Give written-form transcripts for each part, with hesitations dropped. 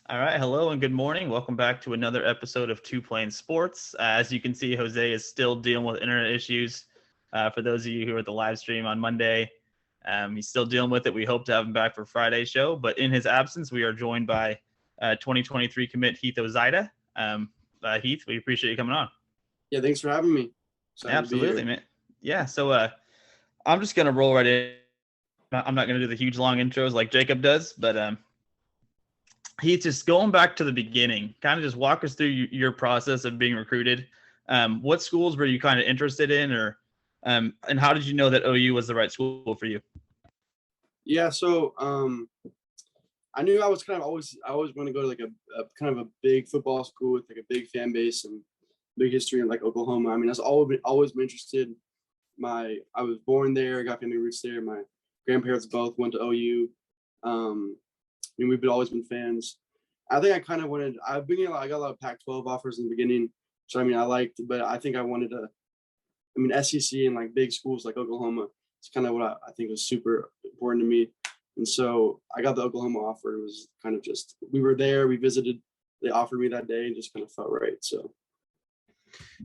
All right. Hello and good morning. Welcome back to another episode of Two Plane Sports. As you can see, Jose is still dealing with internet issues. For those of you who are at the live stream on Monday, he's still dealing with it. We hope to have him back for Friday's show. But in his absence, we are joined by 2023 commit Heath Ozaeta. Heath, we appreciate you coming on. Yeah, thanks for having me. Absolutely, man. Yeah. So I'm just going to roll right in. I'm not going to do the huge long intros like Jacob does, but Heath, just going back to the beginning, kind of just walk us through your process of being recruited. What schools were you kind of interested in, or and how did you know that OU was the right school for you? Yeah, so I knew I was kind of always want to go to like a kind of a big football school with like a big fan base and big history in like Oklahoma. I mean, I've always been interested. I was born there, got family roots there. My grandparents both went to OU. I mean, we've always been fans. I think I kind of wanted. I got a lot of Pac-12 offers in the beginning, so I mean, I liked, but I think I wanted to. I mean, SEC and like big schools like Oklahoma. It's kind of what I think was super important to me. And so I got the Oklahoma offer. It was kind of just, we were there, we visited, they offered me that day and just kind of felt right. So.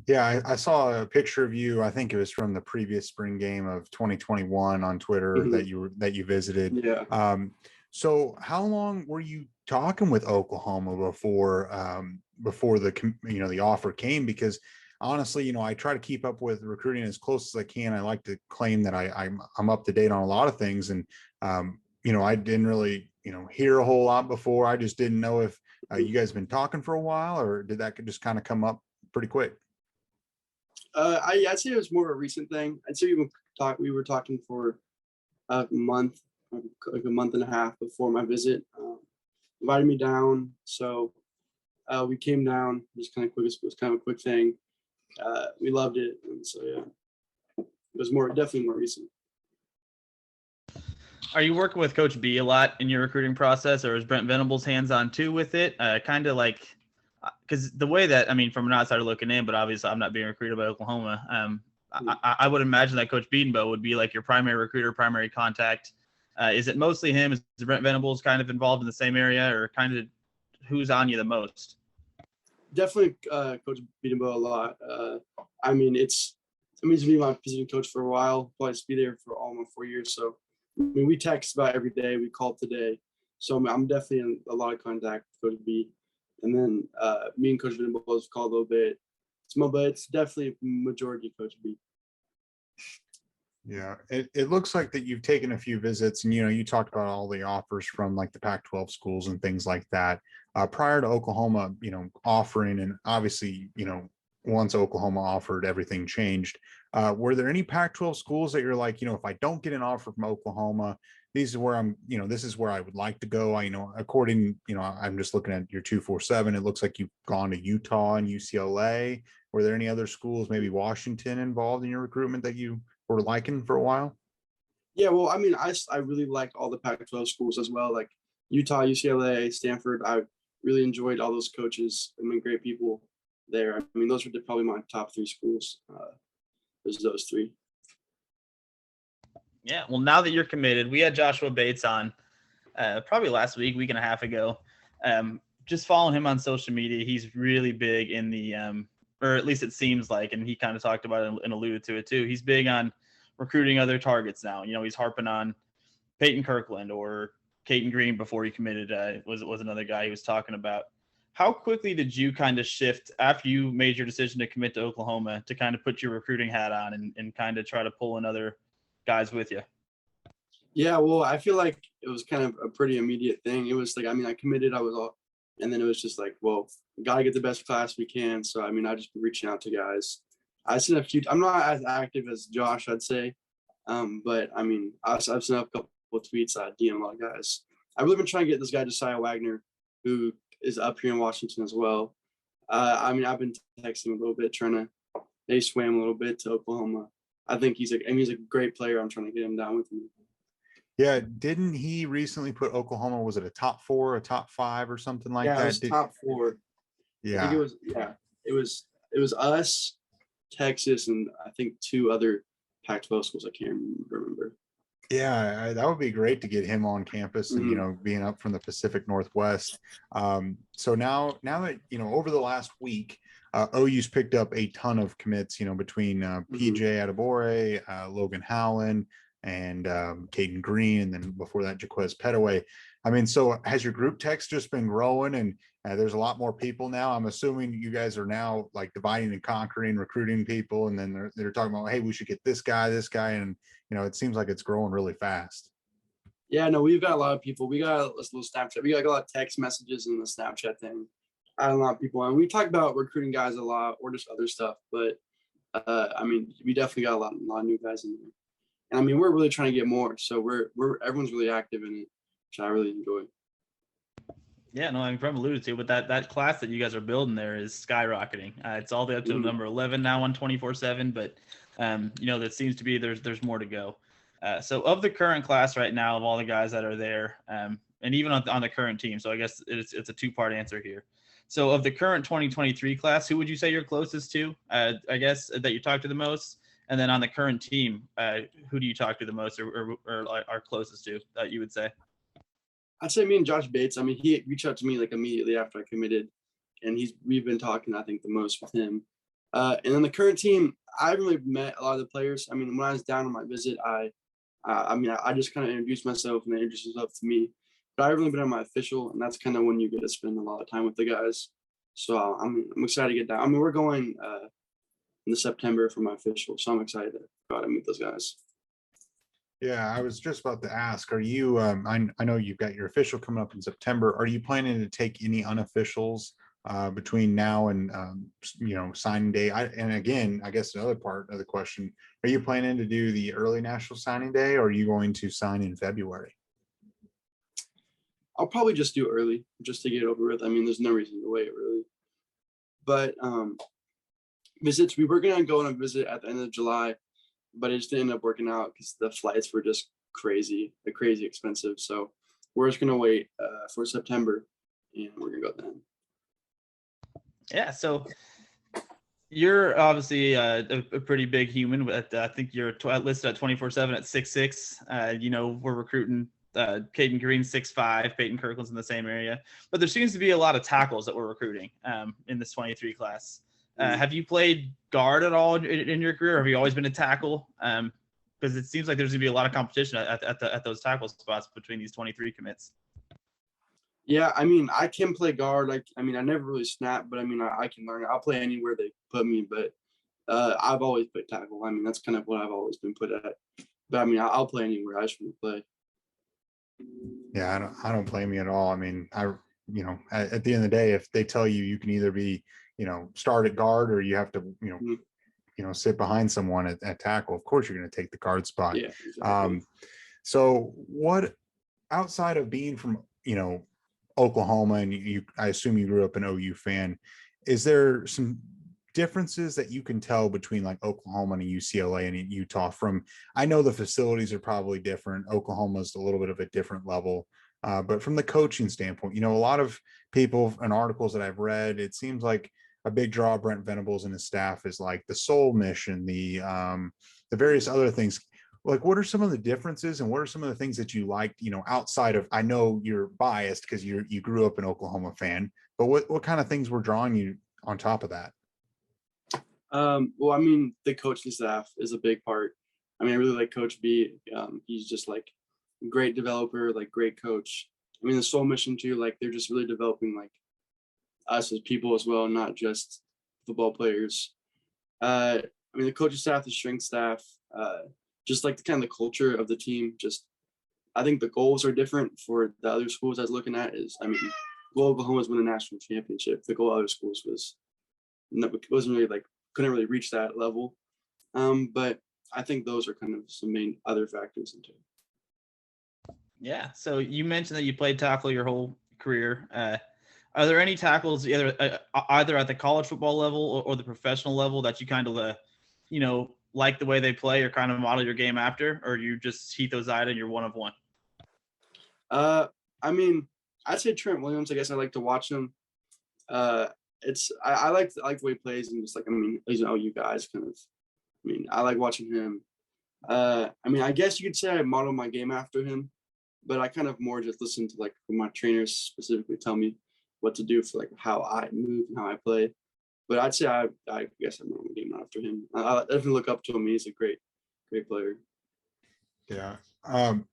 Yeah, I saw a picture of you. I think it was from the previous spring game of 2021 on Twitter that you visited. Yeah. So how long were you talking with Oklahoma before the offer came? Because honestly, I try to keep up with recruiting as close as I can. I like to claim that I'm up to date on a lot of things, and I didn't really hear a whole lot before. I just didn't know if you guys been talking for a while, or did that just kind of come up pretty quick? I'd say it was more of a recent thing. I'd say we were talking for a month, like a month and a half before my visit. Invited me down, so we came down. Just kind of quick. It was kind of a quick thing. We loved it, and so yeah, it was definitely more recent. Are you working with Coach B a lot in your recruiting process, or is Brent Venables hands-on too with it? Kind of like, because the way that, I mean, from an outsider looking in, but obviously I'm not being recruited by Oklahoma. I would imagine that Coach Bedenbaugh would be like your primary recruiter, primary contact. Is it mostly him? Is Brent Venables kind of involved in the same area, or kind of who's on you the most? Definitely Coach Bedenbaugh a lot. I mean, he's been my position coach for a while. Probably be there for almost 4 years. So, I mean, we text about every day. We call today. So I'm definitely in a lot of contact with Coach B. And then me and Coach Bedenbaugh have called a little bit. But it's definitely majority Coach B. Yeah, it looks like that you've taken a few visits, and you talked about all the offers from like the Pac-12 schools and things like that. Prior to Oklahoma, offering, and obviously, once Oklahoma offered, everything changed. Were there any Pac-12 schools that you're like, if I don't get an offer from Oklahoma, this is where this is where I would like to go. According, I'm just looking at your 247. It looks like you've gone to Utah and UCLA. Were there any other schools, maybe Washington, involved in your recruitment that you were liking for a while? Yeah, well, I mean, I really liked all the Pac-12 schools as well, like Utah, UCLA, Stanford. I really enjoyed all those coaches. I mean, great people there. I mean, those were probably my top 3 schools. Those 3. Yeah, well, now that you're committed, we had Joshua Bates on probably last week and a half ago. Just following him on social media, he's really big in the or at least it seems like, and he kind of talked about it and alluded to it too. He's big on recruiting other targets now. He's harping on Peyton Kirkland or Caden Green before he committed. Was another guy he was talking about. How quickly did you kind of shift after you made your decision to commit to Oklahoma to kind of put your recruiting hat on and kind of try to pull in other guys with you? Yeah, well, I feel like it was kind of a pretty immediate thing. It was like, I mean, I committed, and then it was just like, well, we got to get the best class we can. So, I mean, I just been reaching out to guys. I sent a few. I'm not as active as Josh, I'd say, but I mean, I've sent a couple of tweets. I DM a lot of guys. I've really been trying to get this guy Josiah Wagner, who is up here in Washington as well. I mean, I've been texting him a little bit, trying to swam a little bit to Oklahoma. I think he's a great player. I'm trying to get him down with me. Yeah, didn't he recently put Oklahoma? Was it a top 4, a top 5, or something like that? Yeah, it was top 4. Yeah, I think it was. Yeah, it was us, Texas, and I think 2 other Pac-12 schools. I can't remember. Yeah, that would be great to get him on campus and, Mhm. being up from the Pacific Northwest. So now that, over the last week, OU's picked up a ton of commits, between Mhm. PJ Adebore, Logan Howland, and Caden Green, and then before that, Jaquez Petaway. I mean, so has your group text just been growing, and there's a lot more people now? I'm assuming you guys are now like dividing and conquering, recruiting people, and then they're talking about, hey, we should get this guy, and it seems like it's growing really fast. Yeah, no, we've got a lot of people. We got a little Snapchat. We got like a lot of text messages in the Snapchat thing. I had a lot of people, and we talk about recruiting guys a lot, or just other stuff. But I mean, we definitely got a lot of new guys in there. And I mean, we're really trying to get more. So we're everyone's really active in it, which I really enjoy. Yeah, no, I'm from alluded to, but that class that you guys are building there is skyrocketing. It's all the way up to Mhm. number 11 now on 24/7, but that seems to be there's more to go. So of the current class right now, of all the guys that are there, and even on the current team, so I guess it's a two-part answer here. So of the current 2023 class, who would you say you're closest to? I guess that you talk to the most, and then on the current team, who do you talk to the most, or are closest to that you would say? I'd say me and Josh Bates. I mean, he reached out to me like immediately after I committed, and we've been talking, I think, the most with him. And then the current team, I haven't really met a lot of the players. I mean, when I was down on my visit, I just kind of introduced myself and they introduced themselves to me. But I haven't really been on my official, and that's kind of when you get to spend a lot of time with the guys. So I'm excited to get down. I mean, we're going in the September for my official, so I'm excited to go out and meet those guys. Yeah, I was just about to ask, are you, I know you've got your official coming up in September. Are you planning to take any unofficials between now and, signing day? And again, I guess another part of the question, are you planning to do the early national signing day, or are you going to sign in February? I'll probably just do early just to get it over with. I mean, there's no reason to wait really. But visits, we were gonna go on a visit at the end of July, but it just didn't end up working out because the flights were just crazy expensive. So we're just gonna wait for September, and we're gonna go then. Yeah, so you're obviously a pretty big human. But I think you're listed at 24/7 at 6'6". We're recruiting Caden Green 6'5". Peyton Kirkland's in the same area, but there seems to be a lot of tackles that we're recruiting in this 23 class. Have you played guard at all in your career? Or have you always been a tackle? Because it seems like there's gonna be a lot of competition at those tackle spots between these 23 commits. Yeah, I mean, I can play guard. Like, I mean, I never really snapped, but I mean, I can learn it. I'll play anywhere they put me, but I've always played tackle. I mean, that's kind of what I've always been put at. But I mean, I'll play anywhere. I just want to play. Yeah, I don't blame you at all. I mean, at the end of the day, if they tell you you can either be, start at guard, or you have to, Mhm. sit behind someone at tackle, of course you're going to take the guard spot. Yeah, exactly. So what, outside of being from, Oklahoma, and I assume you grew up an OU fan, is there some differences that you can tell between like Oklahoma and UCLA and Utah? From, I know the facilities are probably different. Oklahoma's a little bit of a different level. But from the coaching standpoint, a lot of people and articles that I've read, it seems like a big draw of Brent Venables and his staff is like the soul mission, the various other things. Like, what are some of the differences, and what are some of the things that you liked, outside of, I know you're biased because you grew up an Oklahoma fan, but what kind of things were drawing you on top of that? Well, I mean, the coaching staff is a big part. I mean, I really like Coach B. He's just like a great developer, like great coach. I mean, the soul mission too. Like, they're just really developing like us as people as well, not just football players. I mean, the coaching staff, the strength staff, just like the kind of the culture of the team. Just, I think the goals are different for the other schools I was looking at. I mean, goal of Oklahoma was win a national championship. The goal of other schools wasn't really like, couldn't really reach that level. But I think those are kind of some main other factors into it. Yeah. So you mentioned that you played tackle your whole career. Are there any tackles either at the college football level or the professional level that you kind of, like the way they play or kind of model your game after, or you just Heath Ozaeta and you're one of one? I mean, I'd say Trent Williams. I guess I like to watch him. I like the way he plays, and just like, I mean, he's an OU guys kind of. I mean, I like watching him. I mean, I guess you could say I model my game after him, but I kind of more just listen to like my trainers specifically tell me what to do for like how I move and how I play. But I'd say I guess I model my game after him. I definitely look up to him. He's a great player. Yeah.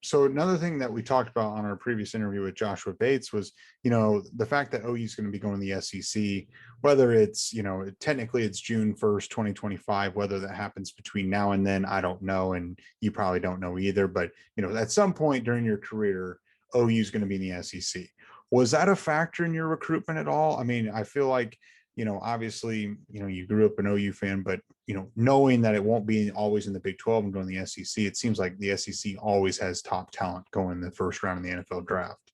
So another thing that we talked about on our previous interview with Joshua Bates was, the fact that OU is going to be going to the SEC, whether it's, technically it's June 1st, 2025, whether that happens between now and then, I don't know. And you probably don't know either, but, at some point during your career, OU is going to be in the SEC. Was that a factor in your recruitment at all? I mean, I feel like, obviously, you grew up an OU fan, but, knowing that it won't be always in the Big 12 and going to the SEC, it seems like the SEC always has top talent going in the first round of the NFL draft.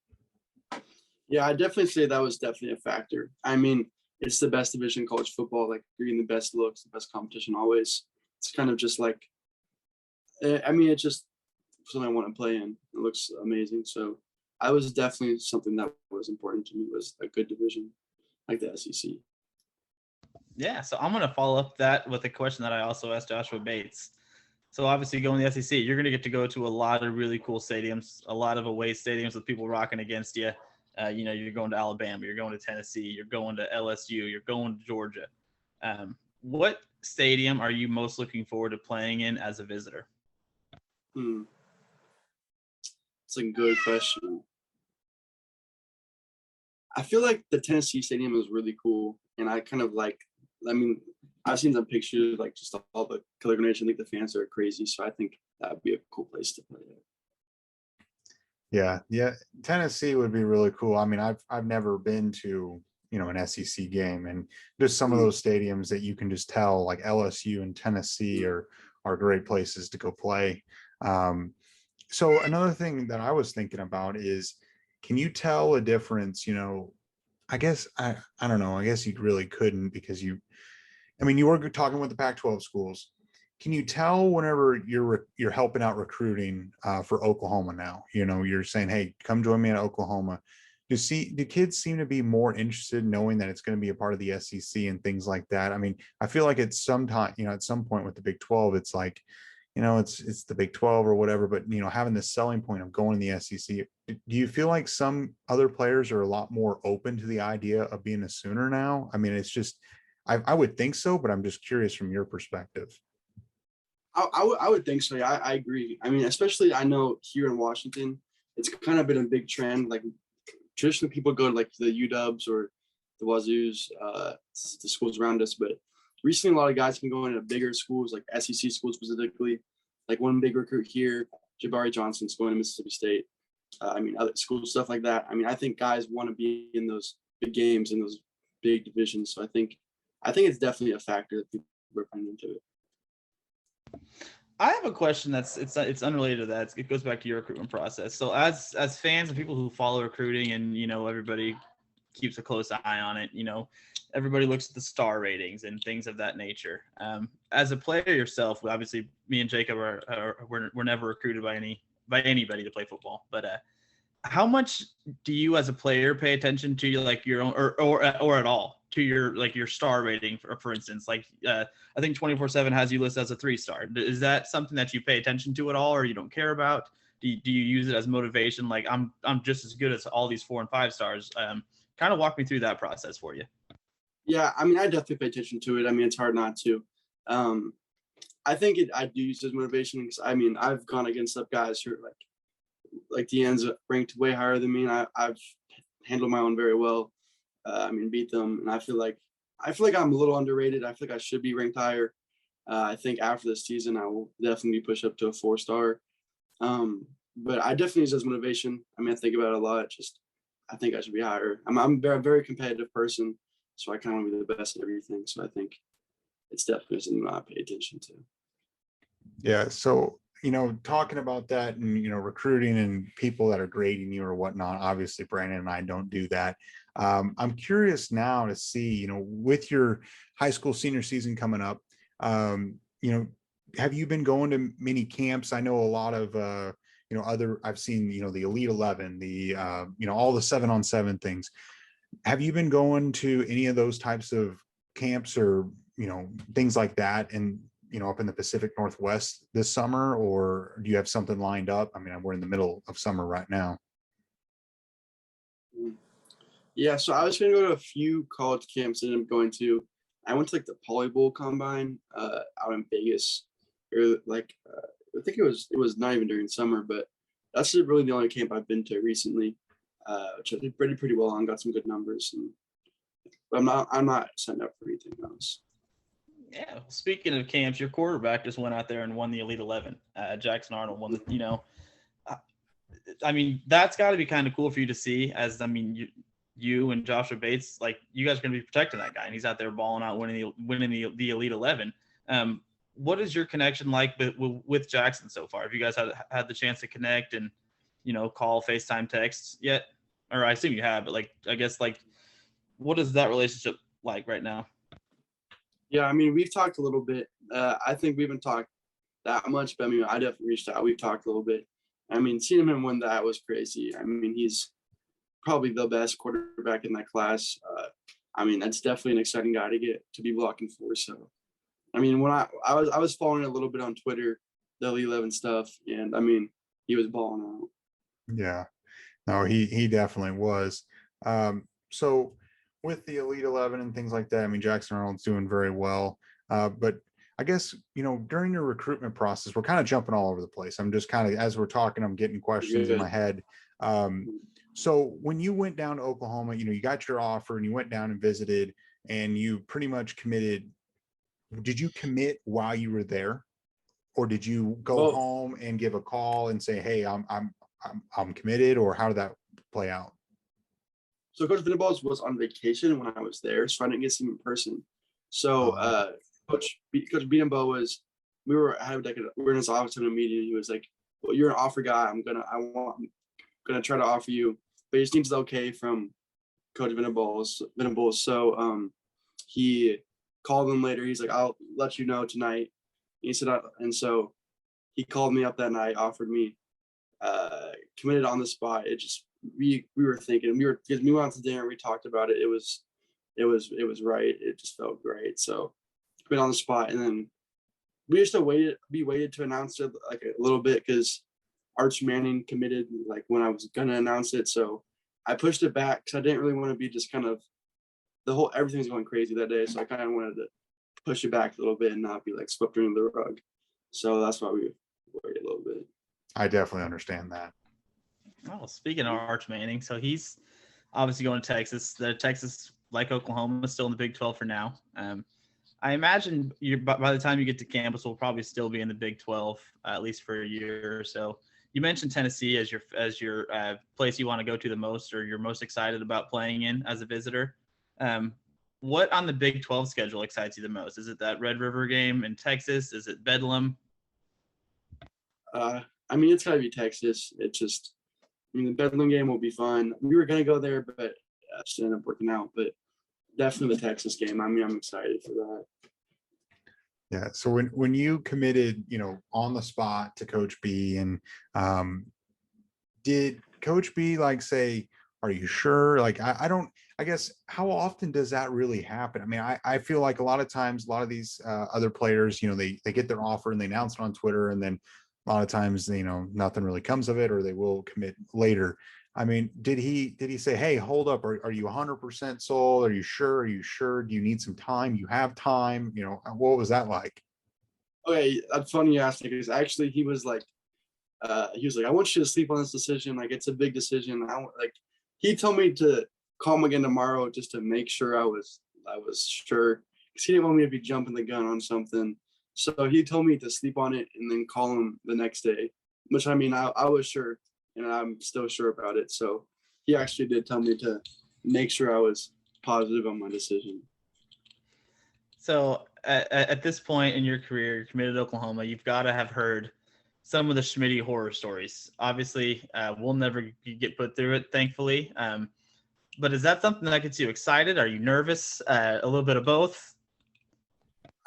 Yeah, I definitely say that was definitely a factor. I mean, it's the best division in college football. Like, you're getting the best looks, the best competition always. It's kind of just like, I mean, it's just something I want to play in. It looks amazing. So I was definitely something that was important to me, was a good division like the SEC. Yeah, so I'm going to follow up that with a question that I also asked Joshua Bates. So obviously going to the SEC, you're going to get to go to a lot of really cool stadiums, a lot of away stadiums with people rocking against you. You're going to Alabama, you're going to Tennessee, you're going to LSU, you're going to Georgia. What stadium are you most looking forward to playing in as a visitor? It's a good question. I feel like the Tennessee stadium is really cool, and I kind of like, I mean, I've seen some pictures, like just all the color coordination. I think the fans are crazy, so I think that would be a cool place to play at. Yeah. Tennessee would be really cool. I mean, I've never been to, an SEC game, and just some of those stadiums that you can just tell, like LSU and Tennessee are great places to go play. So another thing that I was thinking about is, can you tell a difference? I guess I don't know. I guess you really couldn't, because you were talking with the Pac-12 schools. Can you tell whenever you're helping out recruiting for Oklahoma now? You're saying, hey, come join me at Oklahoma. Do kids seem to be more interested knowing that it's going to be a part of the SEC and things like that? I mean, I feel like it's sometime, at some point with the Big 12, it's like, it's the Big 12 or whatever, but having the selling point of going to the SEC, do you feel like some other players are a lot more open to the idea of being a Sooner now? I mean, it's just, I would think so, but I'm just curious from your perspective. I would think so. Yeah, I agree. I mean, especially I know here in Washington, it's kind of been a big trend. Like, traditionally people go to like the UWs or the Wazoos, the schools around us, but recently a lot of guys have been going to bigger schools, like SEC schools specifically. Like, one big recruit here, Jabari Johnson's going to Mississippi State. Other schools, stuff like that. I mean, I think guys want to be in those big games, in those big divisions. So I think it's definitely a factor that people are putting into it. I have a question it's unrelated to that. It goes back to your recruitment process. So as fans and people who follow recruiting, and everybody keeps a close eye on it, everybody looks at the star ratings and things of that nature. As a player yourself, obviously me and Jacob we're never recruited by anybody to play football, but how much do you as a player pay attention to like your own or at all to your star rating, for instance? Like I think 24/7 has you listed as a 3-star. Is that something that you pay attention to at all, or you don't care about? Do you use it as motivation? Like, I'm just as good as all these 4 and 5 stars. Kind of walk me through that process for you. Yeah, I mean, I definitely pay attention to it. I mean, it's hard not to. I think I do use it as motivation, because I mean, I've gone against some guys who are like the ends ranked way higher than me, and I've handled my own very well. Beat them, and I feel like I'm a little underrated. I feel like I should be ranked higher. I think after this season, I will definitely be pushed up to a 4-star. But I definitely use it as motivation. I mean, I think about it a lot. Just, I think I should be higher. I'm a very, very competitive person, so I kind of want to be the best at everything. So I think it's definitely something that I pay attention to. Yeah. So, talking about that and, recruiting and people that are grading you or whatnot, obviously Brandon and I don't do that. I'm curious now to see, with your high school senior season coming up, have you been going to many camps? I know a lot of, I've seen, the Elite 11, the, all the 7-on-7 things. Have you been going to any of those types of camps or, things like that? And up in the Pacific Northwest this summer, or do you have something lined up? I mean, we're in the middle of summer right now. Yeah, so I was going to go to a few college camps that I'm going to. I went to like the Poly Bowl Combine out in Vegas, or like I think it was not even during summer, but that's really the only camp I've been to recently, which I did pretty well on, got some good numbers, but I'm not signed up for anything else. Yeah. Well, speaking of camps, your quarterback just went out there and won the Elite 11. Jackson Arnold won the. I mean, that's got to be kind of cool for you to see. As I mean, you and Joshua Bates, like you guys are going to be protecting that guy, and he's out there balling out, winning the Elite 11. What is your connection like with Jackson so far? Have you guys had the chance to connect and call, FaceTime, texts yet? Or I assume you have, but like I guess like what is that relationship like right now? Yeah, I mean, we've talked a little bit. I think we haven't talked that much, but I mean, I definitely reached out. We've talked a little bit. I mean, seeing him win that was crazy. I mean, he's probably the best quarterback in that class. I mean, that's definitely an exciting guy to be blocking for. So, I mean, when I was following a little bit on Twitter, the Elite 11 stuff, and I mean, he was balling out. Yeah, no, he definitely was. So with the Elite 11 and things like that, I mean, Jackson Arnold's doing very well. But I guess, during your recruitment process, we're kind of jumping all over the place. I'm just kind of, as we're talking, I'm getting questions in my head. So when you went down to Oklahoma, you got your offer and you went down and visited and you pretty much committed. Did you commit while you were there, or did you go home and give a call and say, "Hey, I'm committed," or how did that play out? So Coach Venables was on vacation when I was there, so I didn't get to see him in person. So Coach Beatenbow we were in his office having a meeting. He was like, "Well, you're an offer guy. I'm gonna try to offer you, but he just needs okay from Coach Venables. So he called him later. He's like, I'll let you know tonight. He said, and so he called me up that night, offered me, committed on the spot. It just we were thinking because we went out to dinner, we talked about it. It was right. It just felt great. So committed on the spot, and then we just waited to announce it like a little bit because Arch Manning committed like when I was gonna announce it. So I pushed it back because I didn't really want to be just kind of everything was going crazy that day. So I kind of wanted to push it back a little bit and not be like swept under the rug. So that's why we waited a little bit. I definitely understand that. Well, speaking of Arch Manning, so he's obviously going to Texas. The Texas, like Oklahoma, is still in the Big 12 for now. I imagine by the time you get to campus, we'll probably still be in the Big 12, at least for a year or so. You mentioned Tennessee as your place you want to go to the most, or you're most excited about playing in as a visitor. What on the Big 12 schedule excites you the most? Is it that Red River game in Texas? Is it Bedlam? I mean, it's got to be Texas. The Bedlam game will be fun. We were going to go there, but it just ended up working out. But definitely the Texas game. I mean, I'm excited for that. Yeah. So when you committed, on the spot to Coach B, and did Coach B say, "Are you sure?" Like, I guess, how often does that really happen? I mean, I feel like a lot of times, a lot of these other players, they get their offer and they announce it on Twitter, and then a lot of times, nothing really comes of it, or they will commit later. I mean, did he say, "Hey, hold up, are you 100% sold? Are you sure? Are you sure? Do you need some time? You have time?" What was that like? Okay, that's funny you asked me, because actually he was like, "I want you to sleep on this decision. Like, it's a big decision." He told me to call him again tomorrow just to make sure I was sure, because he didn't want me to be jumping the gun on something. So he told me to sleep on it and then call him the next day, which I mean, I was sure, and I'm still sure about it. So he actually did tell me to make sure I was positive on my decision. So at this point in your career, you're committed to Oklahoma, you've got to have heard some of the Schmitty horror stories. Obviously, we'll never get put through it, thankfully. But is that something that gets you excited? Are you nervous? A little bit of both?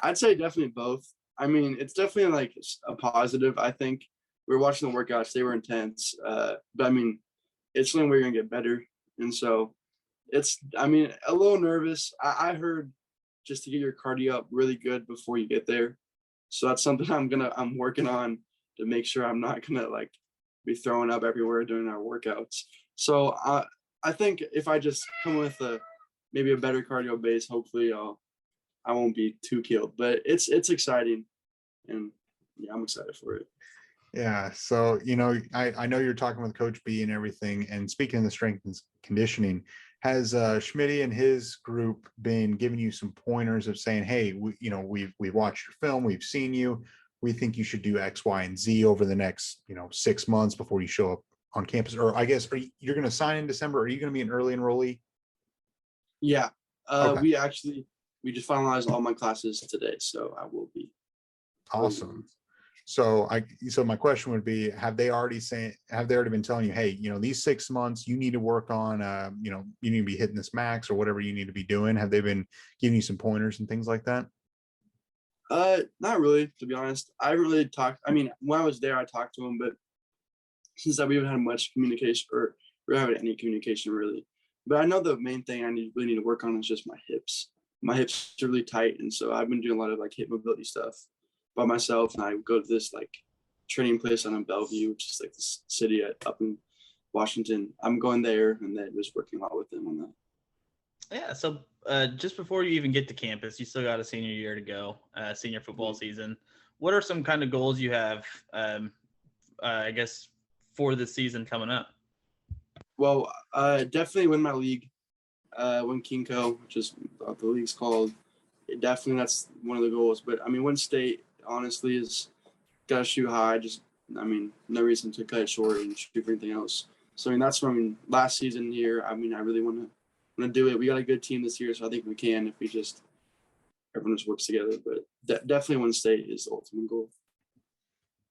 I'd say definitely both. I mean, it's definitely like a positive. I think we were watching the workouts; they were intense. But I mean, it's something we're gonna get better, and so I mean, a little nervous. I heard just to get your cardio up really good before you get there. So that's something I'm working on to make sure I'm not gonna like be throwing up everywhere during our workouts. So I think if I just come with maybe a better cardio base, hopefully I won't be too killed. But it's exciting, and yeah, I'm excited for it. Yeah. So, I know you're talking with Coach B and everything. And speaking of the strength and conditioning, has Schmitty and his group been giving you some pointers of saying, hey, we've watched your film, we've seen you, we think you should do X, Y, and Z over the next, 6 months before you show up on campus? Or I guess, you're going to sign in December? Are you going to be an early enrollee? Yeah. Okay. We just finalized all my classes today, so I will be. Awesome. So my question would be, have they already been telling you, hey, these 6 months you need to work on, you need to be hitting this max or whatever you need to be doing? Have they been giving you some pointers and things like that? Not really, to be honest. I haven't really talked. I mean, when I was there, I talked to them, but since we haven't had much communication, or we haven't had any communication really. But I know the main thing I really need to work on is just my hips. My hips are really tight, and so I've been doing a lot of like hip mobility stuff by myself. And I go to this like training place on Bellevue, which is like this city up in Washington. I'm going there, and then just working a lot with them on that. Yeah. So just before you even get to campus, you still got a senior year to go, senior football season. What are some kind of goals you have, I guess, for this season coming up? Well, definitely win my league, win Kinko, which is what the league's called. Definitely that's one of the goals. But I mean, win state, honestly, is gotta shoot high. No reason to cut it short and shoot for anything else. So I mean, that's from last season here. I mean, I really want to do it. We got a good team this year, so I think we can if everyone just works together. But definitely win state is the ultimate goal.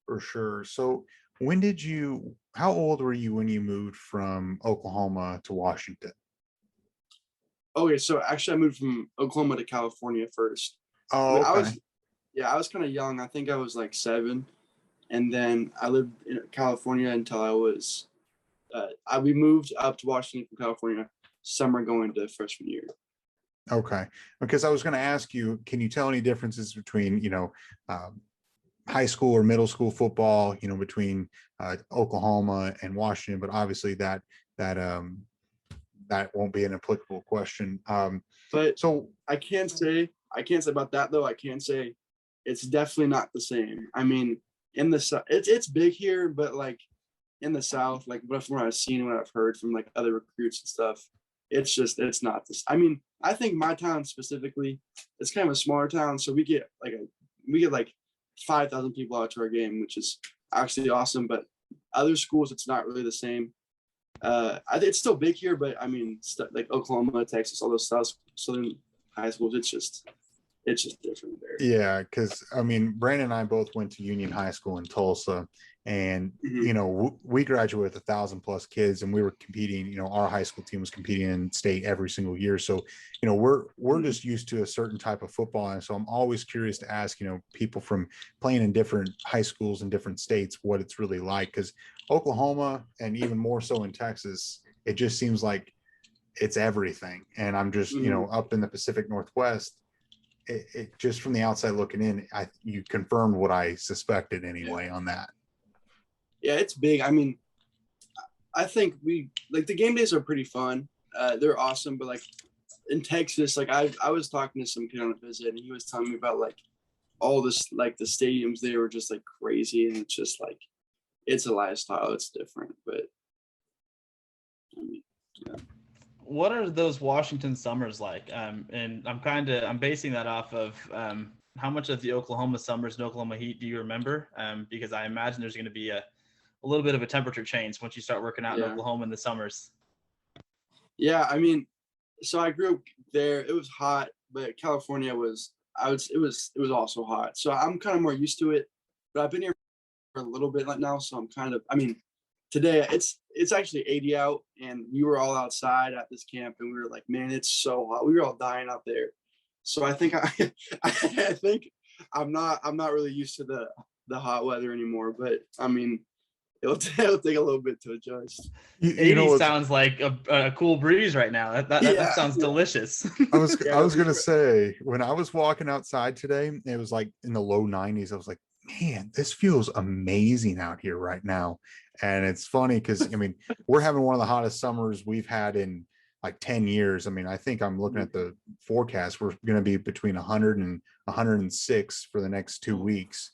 For sure. So how old were you when you moved from Oklahoma to Washington? Okay, so actually I moved from Oklahoma to California first. Oh, okay. I was kind of young. I think I was like 7. And then I lived in California until I was, we moved up to Washington from California summer going to freshman year. Okay. Because I was going to ask you, can you tell any differences between, high school or middle school football, between Oklahoma and Washington? But obviously that won't be an applicable question. But so I can't say about that though. I can say it's definitely not the same. I mean, in the it's big here, but like in the South, like what I've seen, what I've heard from like other recruits and stuff, it's not this. I mean, I think my town specifically, it's kind of a smaller town, so we get like 5,000 people out to our game, which is actually awesome. But other schools, it's not really the same. I think it's still big here, but I mean, like Oklahoma, Texas, all those southern high schools, it's just different there. Yeah, because I mean, Brandon and I both went to Union High School in Tulsa, and we graduated with 1,000+ kids, and we were competing. Our high school team was competing in state every single year. So, we're just used to a certain type of football, and so I'm always curious to ask, people from playing in different high schools in different states what it's really like. Because Oklahoma, and even more so in Texas, it just seems like it's everything. And I'm just, up in the Pacific Northwest. It just from the outside looking in, you confirmed what I suspected anyway on that. Yeah, it's big. I mean, I think the game days are pretty fun. They're awesome, but like in Texas, like I was talking to some kid on a visit, and he was telling me about like all this, like the stadiums there were just like crazy, and it's just like it's a lifestyle. It's different, but I mean, yeah. What are those Washington summers like? And I'm basing that off of how much of the Oklahoma summers and Oklahoma heat do you remember? Because I imagine there's going to be a little bit of a temperature change once you start working out in Oklahoma in the summers. Yeah, I mean, so I grew up there. It was hot, but California was it was also hot. So I'm kind of more used to it. But I've been here for a little bit now, so I'm kind of. I mean, today it's actually 80 out, and we were all outside at this camp, and we were like, man, it's so hot. We were all dying out there. So I think I think I'm not really used to the hot weather anymore. But I mean, it'll take a little bit to adjust. 80 sounds like a cool breeze right now. That sounds delicious. I was gonna say, when I was walking outside today, it was like in the low 90s. I was like, man, this feels amazing out here right now. And it's funny because I mean, we're having one of the hottest summers we've had in like 10 years. I mean, I think I'm looking at the forecast. We're going to be between 100 and 106 for the next 2 weeks.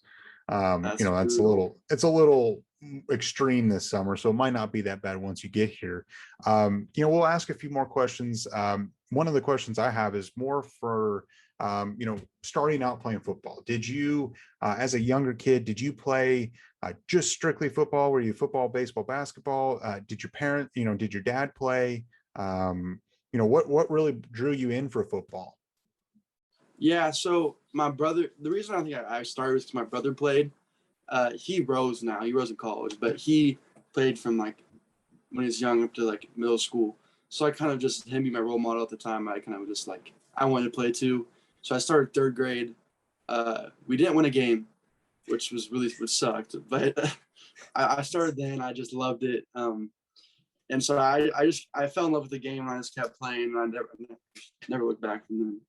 That's it's a little extreme this summer, so it might not be that bad once you get here. We'll ask a few more questions. One of the questions I have is more for starting out playing football. Did you as a younger kid, did you play just strictly football? Were you football, baseball, basketball? Did your dad play? What really drew you in for football? Yeah, so my brother, the reason I think I started was because my brother played. He rose in college, but he played from like when he was young up to like middle school. So I kind of just, him being my role model at the time, I kind of just like, I wanted to play too. So I started 3rd grade. We didn't win a game, which sucked, but I started then. I just loved it. And so I fell in love with the game and I just kept playing. And I never looked back from then.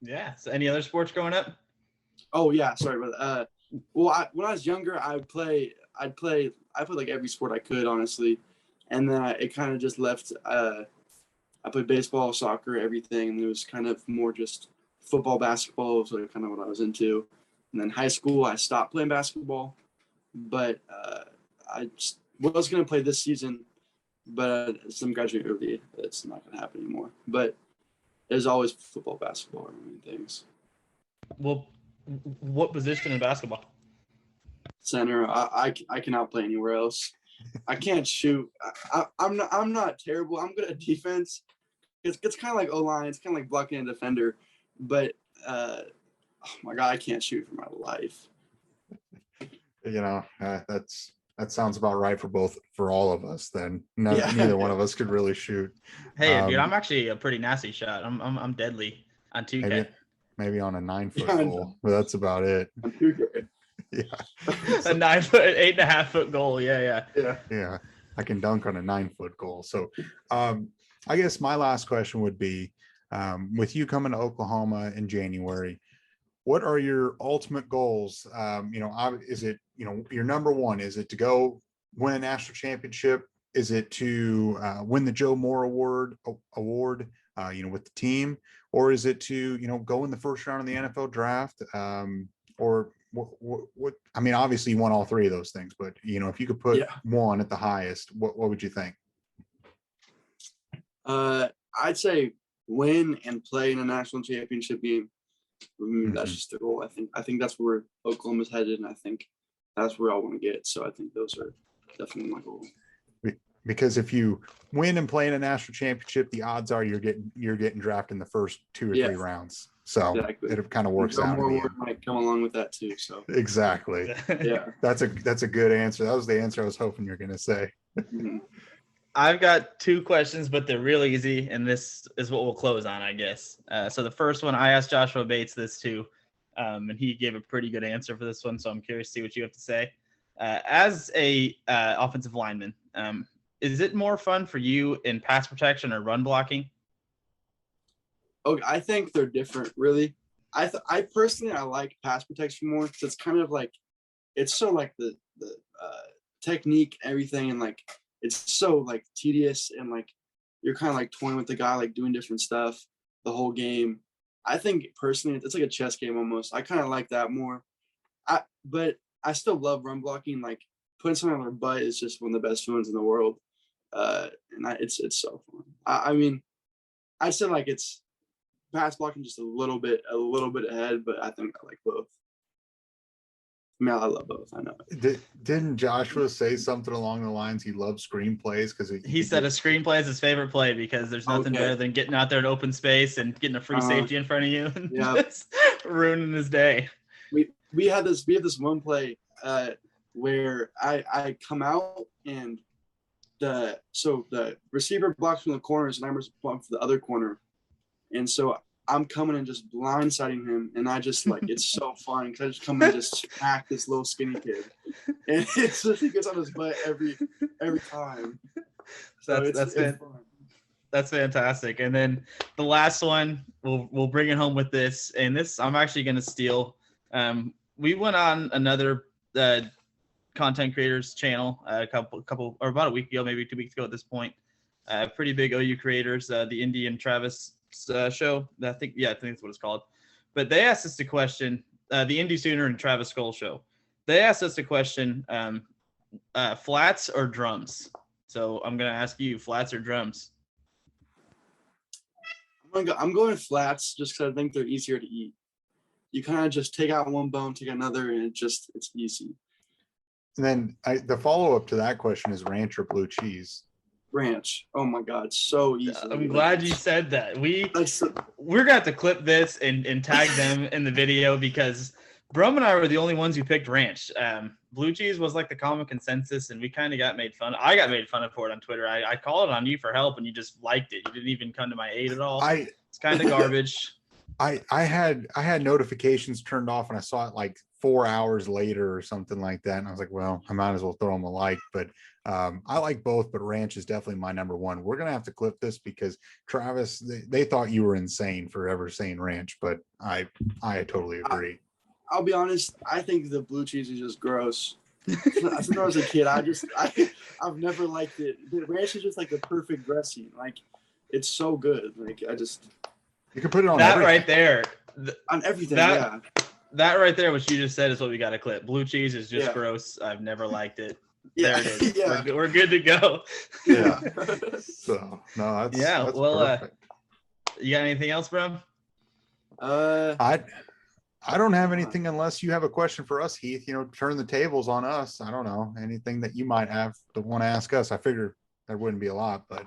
Yeah. So any other sports growing up? Oh yeah, sorry, but when I was younger, I'd play like every sport I could, honestly, and then it kind of just left. I played baseball, soccer, everything, and it was kind of more just football, basketball, so kind of what I was into. And then high school, I stopped playing basketball, but I was going to play this season, but since I'm graduating early, it's not going to happen anymore. But there's always football, basketball, and things. Well, what position in basketball? Center. I cannot play anywhere else. I can't shoot. I'm not terrible. I'm good at defense. It's kind of like O-line. It's kind of like blocking a defender. But oh my God, I can't shoot for my life. That sounds about right for all of us. Then neither one of us could really shoot. Hey, dude, I'm actually a pretty nasty shot. I'm deadly on 2K. Maybe on a 9-foot goal, but that's about it. Yeah. A 9-foot, 8.5-foot goal. Yeah. I can dunk on a 9-foot goal. So I guess my last question would be, with you coming to Oklahoma in January, what are your ultimate goals? Is it, your number one, is it to go win a national championship? Is it to win the Joe Moore Award, with the team? Or is it to, go in the first round of the NFL draft? Or what? I mean, obviously you want all three of those things, but if you could put one at the highest, what would you think? I'd say win and play in a national championship game. That's just the goal. I think that's where Oklahoma's headed, and I think that's where I want to get. So I think those are definitely my goal. Because if you win and play in a national championship, the odds are you're getting drafted in the first 2 or 3 rounds. So it kind of works out. More work might come along with that too. So exactly. Yeah, that's a good answer. That was the answer I was hoping you're going to say. I've got 2 questions, but they're real easy, and this is what we'll close on, I guess. So the first one, I asked Joshua Bates this too, and he gave a pretty good answer for this one. So I'm curious to see what you have to say. As a offensive lineman, is it more fun for you in pass protection or run blocking? Okay, I think they're different, really. I personally like pass protection more because it's kind of like, it's so like the technique, everything, and like it's so like tedious, and like you're kind of like toying with the guy, like doing different stuff the whole game. I think personally it's like a chess game almost. I kind of like that more. But I still love run blocking. Like putting someone on their butt is just one of the best feelings in the world. It's so fun. I mean, I said like it's pass blocking just a little bit ahead, but I think I like both. I mean, I love both. I know. Didn't Joshua say something along the lines he loves screenplays? Because he said a screenplay is his favorite play because there's nothing better than getting out there in open space and getting a free safety in front of you and just ruining his day. We have this one play where I come out and the receiver blocks from the corners and I'm blocking from the other corner, and so I'm coming and just blindsiding him, and I just like it's so fun because I just come and just smack this little skinny kid, and it's just he gets on his butt every time. So it's fun. That's fantastic. And then the last one, we'll bring it home with this, and this I'm actually going to steal. We went on another content creators channel a couple or about a week ago, maybe 2 weeks ago at this point. Pretty big OU creators, the Indy and Travis show. I think that's what it's called. But they asked us a question, the Indy Sooner and Travis Skull show. They asked us a question, flats or drums? So I'm going to ask you, flats or drums? I'm going flats just because I think they're easier to eat. You kind of just take out one bone, take another, and it's easy. And then the follow-up to that question is ranch or blue cheese? Ranch. Oh my God, so easy. I'm glad you said that. We're gonna have to clip this and tag them in the video because Brum and I were the only ones who picked ranch. Blue cheese was like the common consensus, and we kind of got made fun. I got made fun of for it on Twitter. I called on you for help, and you just liked it. You didn't even come to my aid at all. It's kind of garbage. I had notifications turned off, and I saw it like 4 hours later or something like that, and I was like, well, I might as well throw them a like. But I like both, but ranch is definitely my number one. We're gonna have to clip this because Travis, they thought you were insane for ever saying ranch, but I totally agree. I'll be honest, I think the blue cheese is just gross. Since I was a kid, I've never liked it. The ranch is just like the perfect dressing. Like it's so good. Like you can put it on that everything. Right there. On everything, That right there, what you just said, is what we got to clip. Blue cheese is just gross. I've never liked it. Yeah. There it is. Yeah. We're good to go. Yeah. So no, that's perfect. You got anything else, bro? I don't have anything unless you have a question for us, Heath. Turn the tables on us. I don't know. Anything that you might have to want to ask us. I figure there wouldn't be a lot, but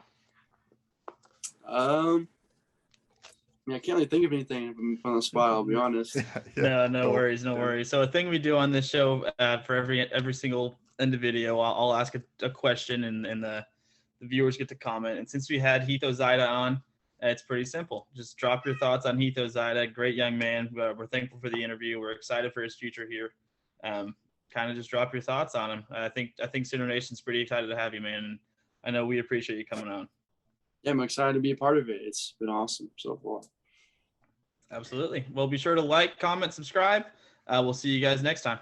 I can't really think of anything on the spot, I'll be honest. No worries. So a thing we do on this show, for every single end of video, I'll ask a question and the viewers get to comment. And since we had Heath Ozaeta on, it's pretty simple. Just drop your thoughts on Heath Ozaeta. Great young man. We're thankful for the interview. We're excited for his future here. Kind of just drop your thoughts on him. I think Sooner Nation's pretty excited to have you, man. And I know we appreciate you coming on. Yeah, I'm excited to be a part of it. It's been awesome so far. Absolutely. Well, be sure to like, comment, subscribe. We'll see you guys next time.